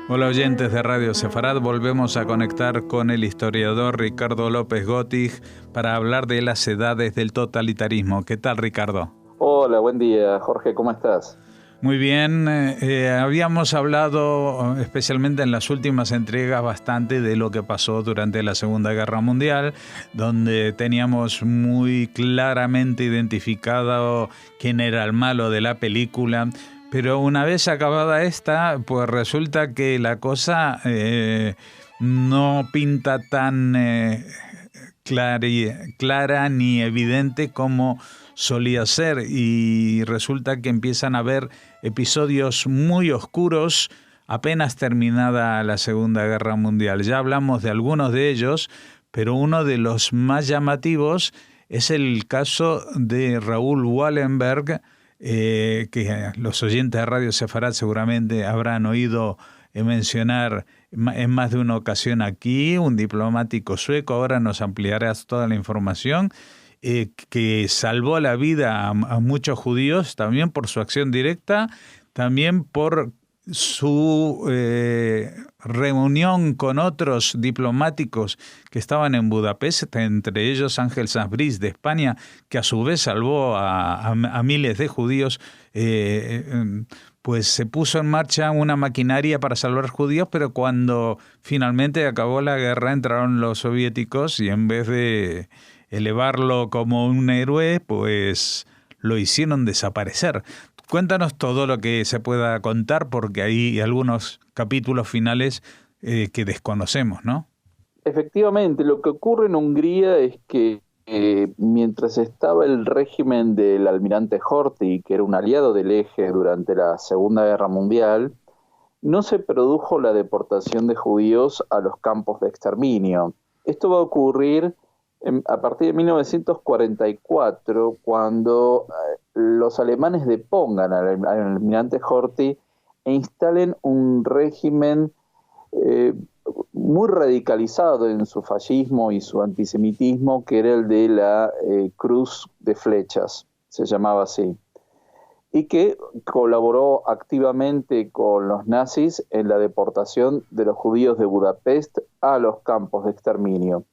Hola oyentes de Radio Sefarad, volvemos a conectar con el historiador Ricardo López Gottig para hablar de las edades del totalitarismo. ¿Qué tal, Ricardo? Hola, buen día, Jorge, ¿cómo estás? Muy bien, habíamos hablado especialmente en las últimas entregas bastante de lo que pasó durante la Segunda Guerra Mundial, donde teníamos muy claramente identificado quién era el malo de la película. Pero una vez acabada esta, pues resulta que la cosa no pinta tan clara ni evidente como solía ser, y resulta que empiezan a haber episodios muy oscuros apenas terminada la Segunda Guerra Mundial. Ya hablamos de algunos de ellos, pero uno de los más llamativos es el caso de Raúl Wallenberg, que los oyentes de Radio Sefarad seguramente habrán oído mencionar en más de una ocasión aquí, un diplomático sueco. Ahora nos ampliarás toda la información, que salvó la vida a muchos judíos, también por su acción directa, también por su reunión con otros diplomáticos que estaban en Budapest, entre ellos Ángel Sanz de España, que a su vez salvó a miles de judíos. Pues se puso en marcha una maquinaria para salvar judíos, pero cuando finalmente acabó la guerra entraron los soviéticos y en vez de elevarlo como un héroe, pues lo hicieron desaparecer. Cuéntanos todo lo que se pueda contar, porque hay algunos capítulos finales que desconocemos, ¿no? Efectivamente, lo que ocurre en Hungría es que mientras estaba el régimen del almirante Horthy, que era un aliado del Eje durante la Segunda Guerra Mundial, no se produjo la deportación de judíos a los campos de exterminio. Esto va a ocurrir a partir de 1944, cuando los alemanes depongan al almirante Horthy e instalen un régimen muy radicalizado en su fascismo y su antisemitismo, que era el de la Cruz de Flechas, se llamaba así, y que colaboró activamente con los nazis en la deportación de los judíos de Budapest a los campos de exterminio.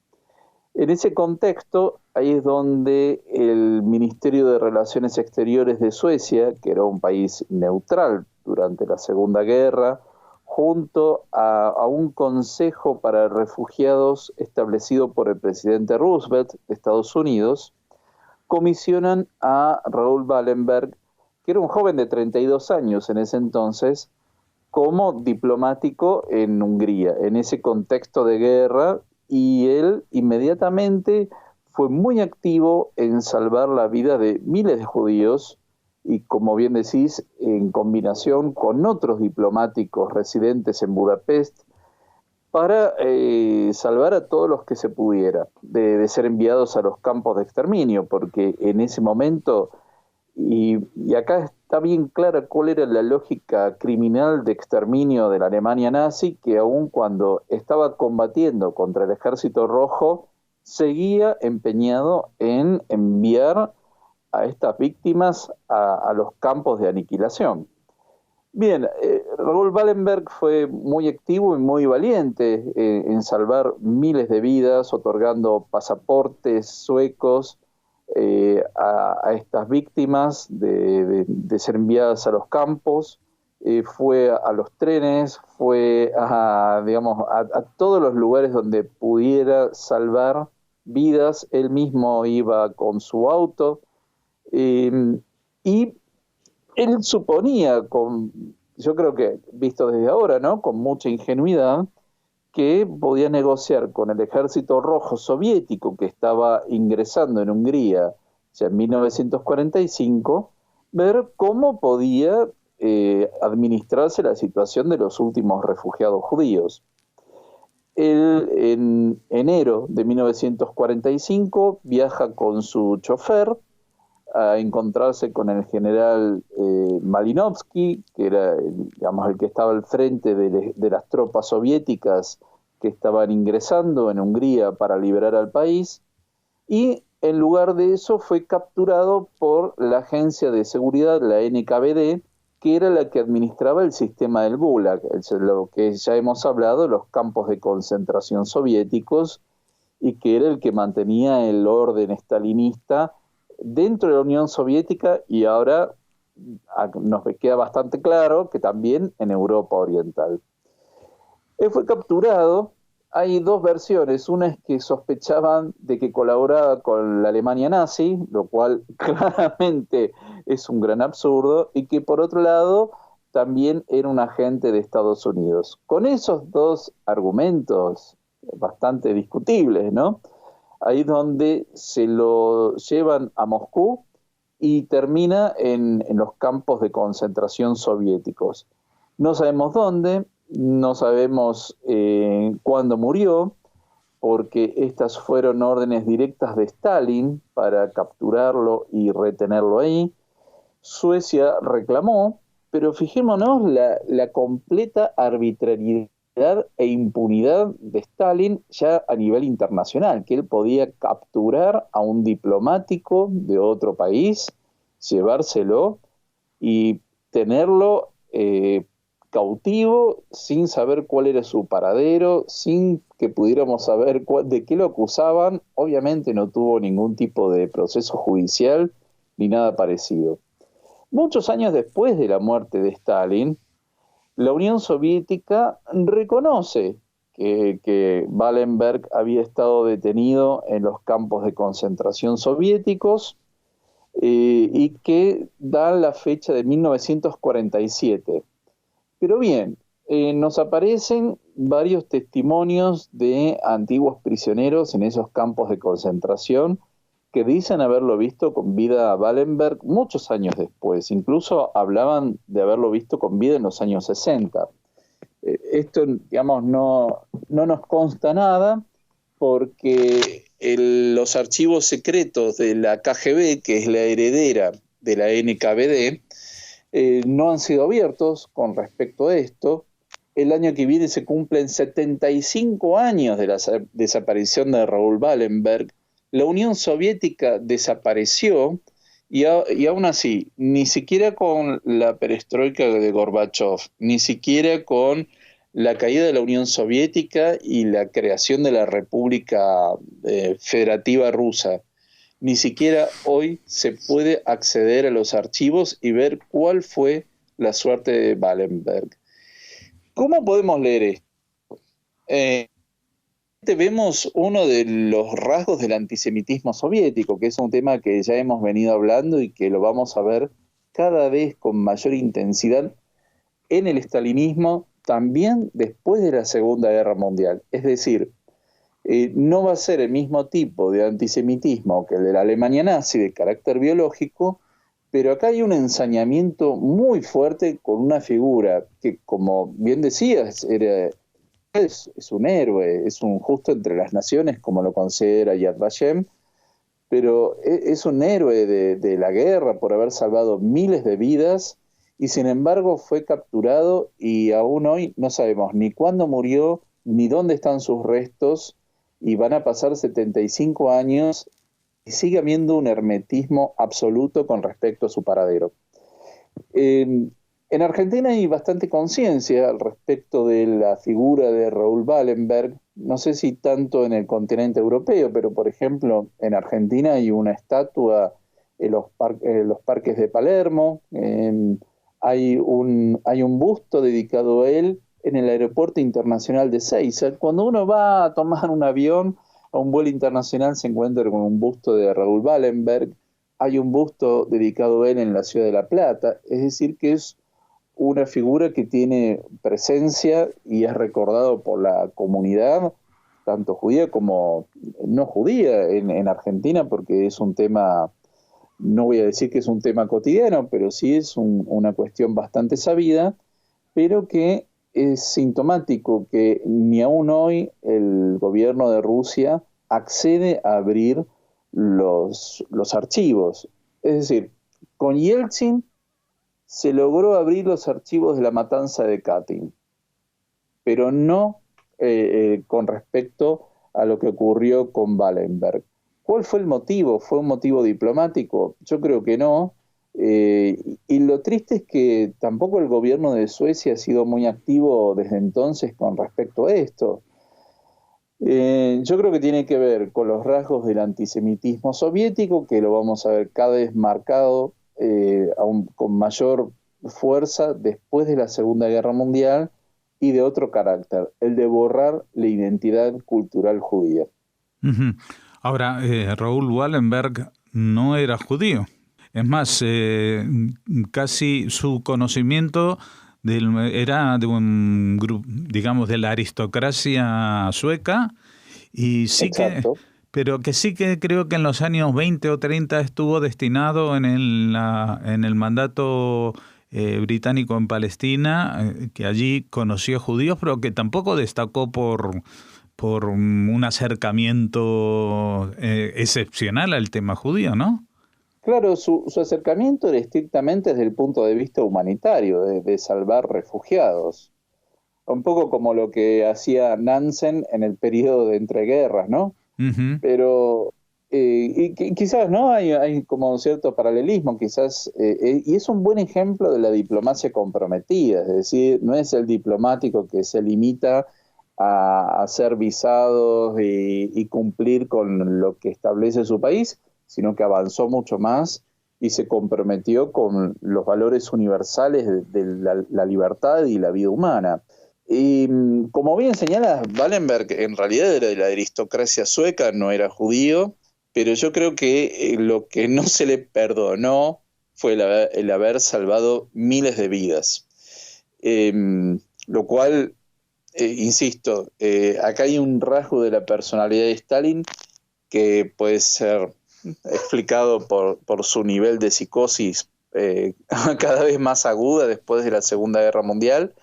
En ese contexto, ahí es donde el Ministerio de Relaciones Exteriores de Suecia, que era un país neutral durante la Segunda Guerra, junto a un consejo para refugiados establecido por el presidente Roosevelt de Estados Unidos, comisionan a Raúl Wallenberg, que era un joven de 32 años en ese entonces, como diplomático en Hungría, en ese contexto de guerra, y él inmediatamente fue muy activo en salvar la vida de miles de judíos, y como bien decís, en combinación con otros diplomáticos residentes en Budapest, para salvar a todos los que se pudiera de ser enviados a los campos de exterminio, porque en ese momento, y acá está bien clara cuál era la lógica criminal de exterminio de la Alemania nazi, que aun cuando estaba combatiendo contra el Ejército Rojo, seguía empeñado en enviar a estas víctimas a los campos de aniquilación. Bien, Raúl Wallenberg fue muy activo y muy valiente en salvar miles de vidas, otorgando pasaportes suecos a estas víctimas de ser enviadas a los campos. Fue a los trenes, fue a todos los lugares donde pudiera salvar vidas. Él mismo iba con su auto, y él suponía, yo creo que visto desde ahora, ¿no?, con mucha ingenuidad, que podía negociar con el ejército rojo soviético que estaba ingresando en Hungría ya en 1945, ver cómo podía administrarse la situación de los últimos refugiados judíos. Él, en enero de 1945, viaja con su chofer a encontrarse con el general Malinovsky, que era el que estaba al frente de las tropas soviéticas que estaban ingresando en Hungría para liberar al país, y en lugar de eso fue capturado por la agencia de seguridad, la NKVD, que era la que administraba el sistema del Gulag, lo que ya hemos hablado, los campos de concentración soviéticos, y que era el que mantenía el orden estalinista dentro de la Unión Soviética, y ahora nos queda bastante claro que también en Europa Oriental. Él fue capturado. Hay dos versiones. Una es que sospechaban de que colaboraba con la Alemania nazi, lo cual claramente es un gran absurdo, y que por otro lado también era un agente de Estados Unidos. Con esos dos argumentos bastante discutibles, ¿no? Ahí es donde se lo llevan a Moscú y termina en los campos de concentración soviéticos. No sabemos dónde, no sabemos cuándo murió, porque estas fueron órdenes directas de Stalin para capturarlo y retenerlo ahí. Suecia reclamó, pero fijémonos la completa arbitrariedad e impunidad de Stalin ya a nivel internacional, que él podía capturar a un diplomático de otro país, llevárselo y tenerlo cautivo sin saber cuál era su paradero, sin que pudiéramos saber de qué lo acusaban. Obviamente no tuvo ningún tipo de proceso judicial ni nada parecido. Muchos años después de la muerte de Stalin, la Unión Soviética reconoce que Wallenberg había estado detenido en los campos de concentración soviéticos y que da la fecha de 1947. Pero bien, nos aparecen varios testimonios de antiguos prisioneros en esos campos de concentración que dicen haberlo visto con vida a Wallenberg muchos años después. Incluso hablaban de haberlo visto con vida en los años 60. Esto, digamos, no nos consta nada porque los archivos secretos de la KGB, que es la heredera de la NKVD, no han sido abiertos con respecto a esto. El año que viene se cumplen 75 años de la desaparición de Raúl Wallenberg. La Unión Soviética desapareció y aún así, ni siquiera con la perestroika de Gorbachov, ni siquiera con la caída de la Unión Soviética y la creación de la República Federativa Rusa, ni siquiera hoy se puede acceder a los archivos y ver cuál fue la suerte de Wallenberg. ¿Cómo podemos leer esto? Vemos uno de los rasgos del antisemitismo soviético, que es un tema que ya hemos venido hablando y que lo vamos a ver cada vez con mayor intensidad en el estalinismo, también después de la Segunda Guerra Mundial. Es decir, no va a ser el mismo tipo de antisemitismo que el de la Alemania nazi de carácter biológico, pero acá hay un ensañamiento muy fuerte con una figura que, como bien decías, es un héroe, es un justo entre las naciones, como lo considera Yad Vashem, pero es un héroe de la guerra por haber salvado miles de vidas, y sin embargo fue capturado y aún hoy no sabemos ni cuándo murió, ni dónde están sus restos, y van a pasar 75 años y sigue habiendo un hermetismo absoluto con respecto a su paradero. En Argentina hay bastante conciencia al respecto de la figura de Raúl Wallenberg, no sé si tanto en el continente europeo, pero por ejemplo en Argentina hay una estatua en los parques de Palermo, hay un busto dedicado a él en el aeropuerto internacional de Ezeiza. Cuando uno va a tomar un avión a un vuelo internacional se encuentra con un busto de Raúl Wallenberg, hay un busto dedicado a él en la ciudad de La Plata, es decir que es una figura que tiene presencia y es recordado por la comunidad, tanto judía como no judía, en Argentina, porque es un tema, no voy a decir que es un tema cotidiano, pero sí es una cuestión bastante sabida, pero que es sintomático que ni aún hoy el gobierno de Rusia accede a abrir los archivos. Es decir, con Yeltsin se logró abrir los archivos de la matanza de Katyn, pero no con respecto a lo que ocurrió con Wallenberg. ¿Cuál fue el motivo? ¿Fue un motivo diplomático? Yo creo que no. Y lo triste es que tampoco el gobierno de Suecia ha sido muy activo desde entonces con respecto a esto. Yo creo que tiene que ver con los rasgos del antisemitismo soviético, que lo vamos a ver cada vez marcado aún con mayor fuerza después de la Segunda Guerra Mundial, y de otro carácter, el de borrar la identidad cultural judía. Ujú. Ahora, Raúl Wallenberg no era judío. Es más, casi su conocimiento era de un grupo, digamos, de la aristocracia sueca, y sí que, Exacto. pero que sí que creo que en los años 20 o 30 estuvo destinado en el mandato británico en Palestina, que allí conoció judíos, pero que tampoco destacó por un acercamiento excepcional al tema judío, ¿no? Claro, su acercamiento era estrictamente desde el punto de vista humanitario, de salvar refugiados. Un poco como lo que hacía Nansen en el periodo de entreguerras, ¿no? Ujú. Pero, quizás, ¿no? Hay como cierto paralelismo, quizás, y es un buen ejemplo de la diplomacia comprometida, es decir, no es el diplomático que se limita a hacer visados y cumplir con lo que establece su país, sino que avanzó mucho más y se comprometió con los valores universales de la libertad y la vida humana. Y como bien señalas, Wallenberg en realidad era de la aristocracia sueca, no era judío, pero yo creo que lo que no se le perdonó fue el haber salvado miles de vidas. Eh, lo cual, insisto, acá hay un rasgo de la personalidad de Stalin que puede ser explicado por su nivel de psicosis cada vez más aguda después de la Segunda Guerra Mundial,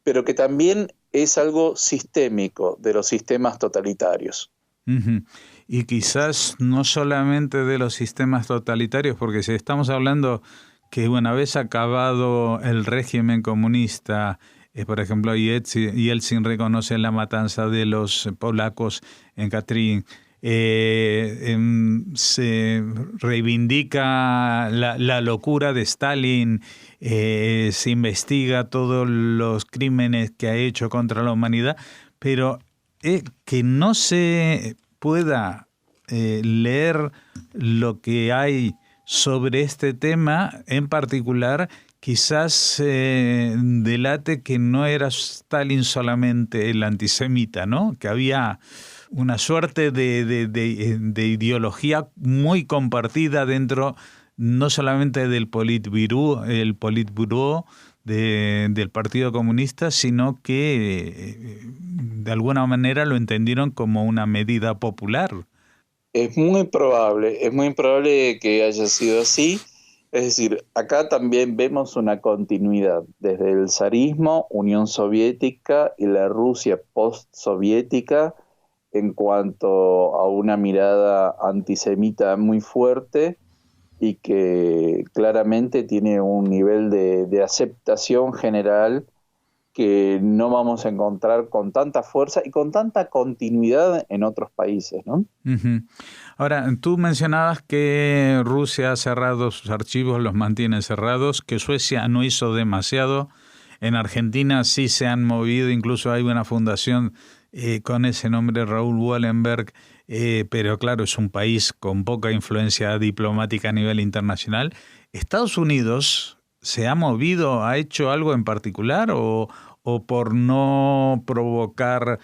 pero que también es algo sistémico de los sistemas totalitarios. Ujú. Y quizás no solamente de los sistemas totalitarios, porque si estamos hablando que una vez acabado el régimen comunista, por ejemplo, Yeltsin reconoce la matanza de los polacos en Katyn, se reivindica la locura de Stalin, se investiga todos los crímenes que ha hecho contra la humanidad, pero que no se pueda leer lo que hay sobre este tema en particular, quizás delate que no era Stalin solamente el antisemita, ¿no? Que había una suerte de ideología muy compartida dentro no solamente del el Politburó del Partido Comunista, sino que de alguna manera lo entendieron como una medida popular. Es muy probable que haya sido así. Es decir, acá también vemos una continuidad desde el zarismo, Unión Soviética y la Rusia postsoviética en cuanto a una mirada antisemita muy fuerte y que claramente tiene un nivel de aceptación general que no vamos a encontrar con tanta fuerza y con tanta continuidad en otros países, ¿no? Ujú. Ahora, tú mencionabas que Rusia ha cerrado sus archivos, los mantiene cerrados, que Suecia no hizo demasiado. En Argentina sí se han movido, incluso hay una fundación con ese nombre, Raúl Wallenberg, pero claro, es un país con poca influencia diplomática a nivel internacional. ¿Estados Unidos se ha movido, ha hecho algo en particular o por no provocar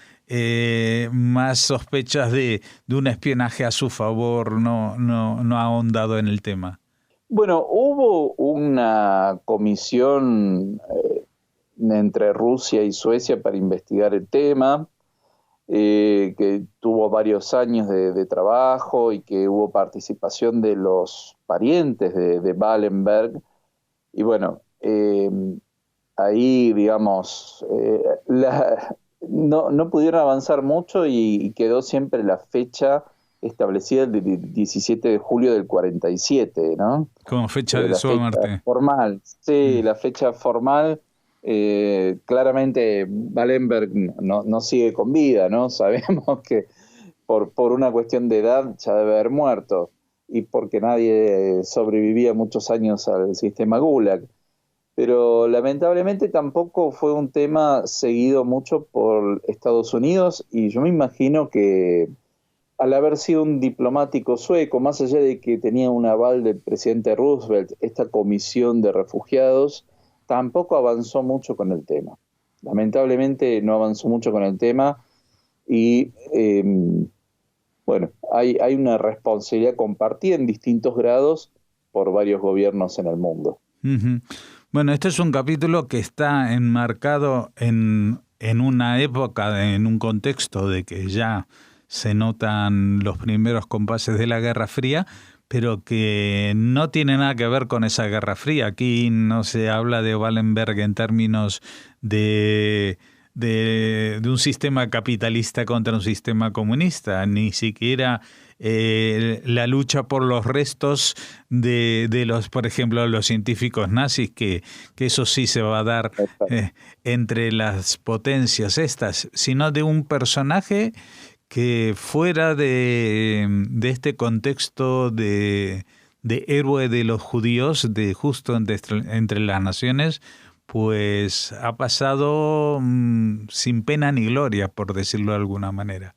más sospechas de un espionaje a su favor, no ha ahondado en el tema? Bueno, hubo una comisión entre Rusia y Suecia para investigar el tema, que tuvo varios años de trabajo y que hubo participación de los parientes de Wallenberg. Y bueno, ahí, digamos, no pudieron avanzar mucho y quedó siempre la fecha establecida el 17 de julio del 47, ¿no? Como fecha de La su fecha muerte. formal, Mm. sí, la fecha formal, claramente Wallenberg no sigue con vida, ¿no? Sabemos que por una cuestión de edad ya debe haber muerto. y porque nadie sobrevivía muchos años al sistema Gulag. Pero lamentablemente tampoco fue un tema seguido mucho por Estados Unidos, y yo me imagino que al haber sido un diplomático sueco, más allá de que tenía un aval del presidente Roosevelt, esta comisión de refugiados tampoco avanzó mucho con el tema. Lamentablemente no avanzó mucho con el tema y bueno, hay una responsabilidad compartida en distintos grados por varios gobiernos en el mundo. Uh-huh. Bueno, este es un capítulo que está enmarcado en una época, en un contexto de que ya se notan los primeros compases de la Guerra Fría, pero que no tiene nada que ver con esa Guerra Fría. Aquí no se habla de Wallenberg en términos de un sistema capitalista contra un sistema comunista, ni siquiera la lucha por los restos de los, por ejemplo, los científicos nazis, que eso sí se va a dar entre las potencias estas, sino de un personaje que fuera de este contexto de héroe de los judíos, de justo entre las naciones, pues ha pasado sin pena ni gloria, por decirlo de alguna manera.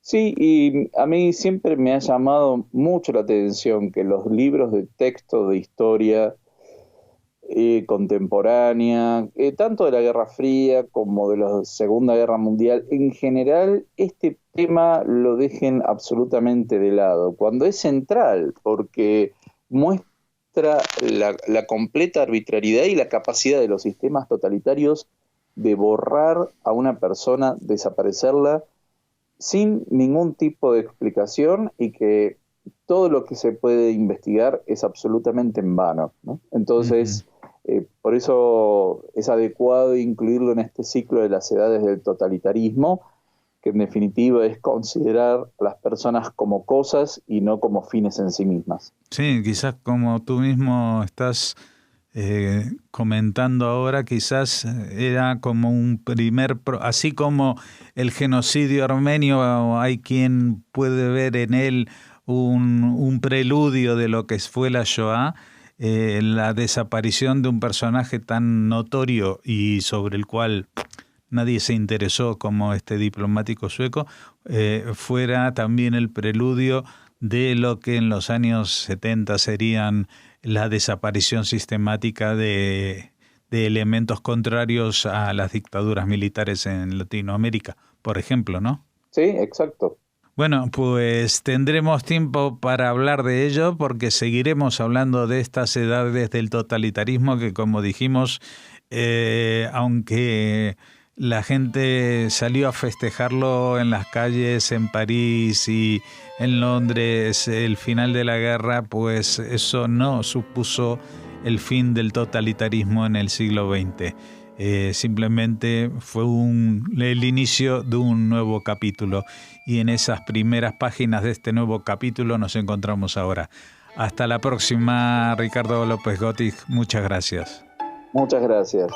Sí, y a mí siempre me ha llamado mucho la atención que los libros de texto de historia contemporánea, tanto de la Guerra Fría como de la Segunda Guerra Mundial, en general este tema lo dejen absolutamente de lado, cuando es central, porque muestra la completa arbitrariedad y la capacidad de los sistemas totalitarios de borrar a una persona, desaparecerla sin ningún tipo de explicación, y que todo lo que se puede investigar es absolutamente en vano, ¿no? Entonces, por eso es adecuado incluirlo en este ciclo de las edades del totalitarismo, que en definitiva es considerar a las personas como cosas y no como fines en sí mismas. Sí, quizás como tú mismo estás comentando ahora, quizás era como un así como el genocidio armenio, hay quien puede ver en él un preludio de lo que fue la Shoah. La desaparición de un personaje tan notorio y sobre el cual nadie se interesó como este diplomático sueco, fuera también el preludio de lo que en los años 70 serían la desaparición sistemática de elementos contrarios a las dictaduras militares en Latinoamérica, por ejemplo, ¿no? Sí, exacto. Bueno, pues tendremos tiempo para hablar de ello, porque seguiremos hablando de estas edades del totalitarismo que, como dijimos, aunque la gente salió a festejarlo en las calles en París y en Londres el final de la guerra, pues eso no supuso el fin del totalitarismo en el siglo XX. Simplemente fue el inicio de un nuevo capítulo, y en esas primeras páginas de este nuevo capítulo nos encontramos ahora. Hasta la próxima, Ricardo López Gottig. Muchas gracias. Muchas gracias.